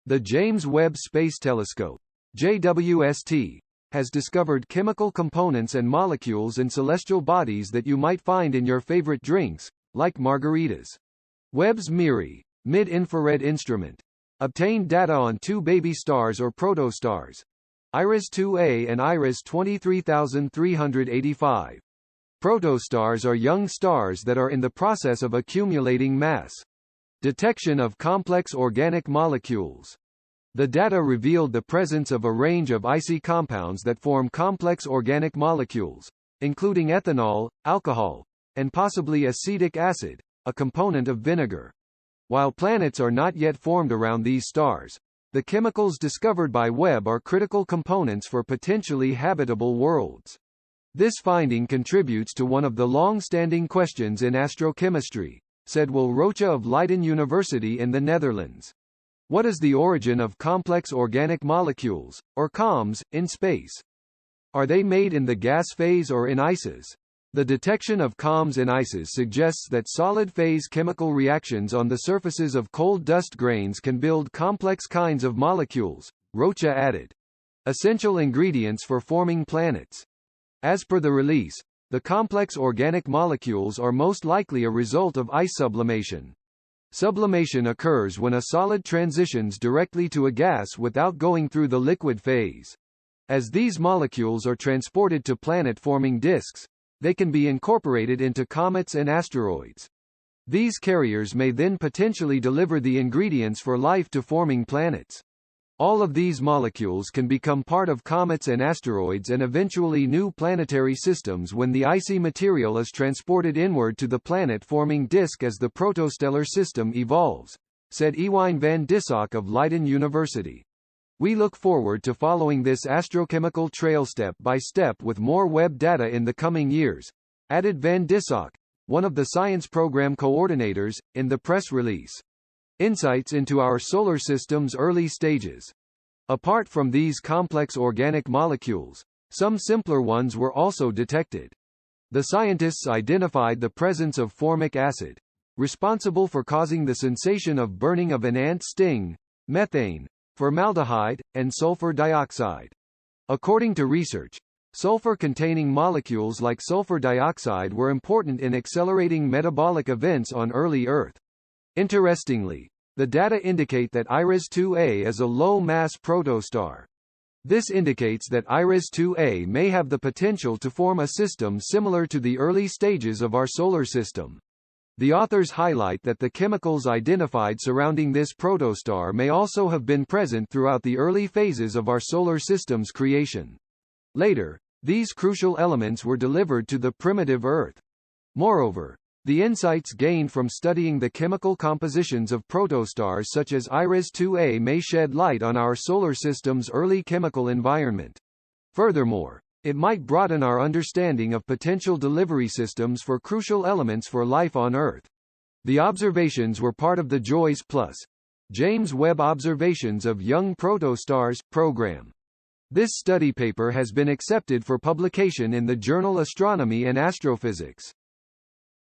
The James Webb Space Telescope, JWST, has discovered chemical components and molecules in celestial bodies that you might find in your favorite drinks, like margaritas. Webb's MIRI, mid-infrared instrument, obtained data on two baby stars or protostars, IRAS-2A and IRAS 23385. Protostars are young stars that are in the process of accumulating mass. Detection of complex organic molecules. The data revealed the presence of a range of icy compounds that form complex organic molecules, including ethanol, alcohol, and possibly acetic acid, a component of vinegar. While planets are not yet formed around these stars, the chemicals discovered by Webb are critical components for potentially habitable worlds. This finding contributes to one of the long-standing questions in astrochemistry, said Will Rocha of Leiden University in the Netherlands. What is the origin of complex organic molecules, or COMs, in space? Are they made in the gas phase or in ices? The detection of COMs in ices suggests that solid-phase chemical reactions on the surfaces of cold dust grains can build complex kinds of molecules, Rocha added. Essential ingredients for forming planets. As per the release, the complex organic molecules are most likely a result of ice sublimation. Sublimation occurs when a solid transitions directly to a gas without going through the liquid phase. As these molecules are transported to planet-forming disks, they can be incorporated into comets and asteroids. These carriers may then potentially deliver the ingredients for life to forming planets. All of these molecules can become part of comets and asteroids and eventually new planetary systems when the icy material is transported inward to the planet-forming disk as the protostellar system evolves, said Ewine van Dishoeck of Leiden University. We look forward to following this astrochemical trail step by step with more Webb data in the coming years, added van Dishoeck, one of the science program coordinators, in the press release. Insights into our solar system's early stages. Apart from these complex organic molecules, some simpler ones were also detected. The scientists identified the presence of formic acid, responsible for causing the sensation of burning of an ant sting, methane, formaldehyde, and sulfur dioxide. According to research, sulfur-containing molecules like sulfur dioxide were important in accelerating metabolic events on early Earth. Interestingly, the data indicate that IRAS-2A is a low-mass protostar. This indicates that IRAS-2A may have the potential to form a system similar to the early stages of our solar system. The authors highlight that the chemicals identified surrounding this protostar may also have been present throughout the early phases of our solar system's creation. Later, these crucial elements were delivered to the primitive Earth. Moreover, the insights gained from studying the chemical compositions of protostars such as IRAS-2A may shed light on our solar system's early chemical environment. Furthermore, it might broaden our understanding of potential delivery systems for crucial elements for life on Earth. The observations were part of the JWST Plus, James Webb Observations of Young Protostars program. This study paper has been accepted for publication in the journal Astronomy and Astrophysics.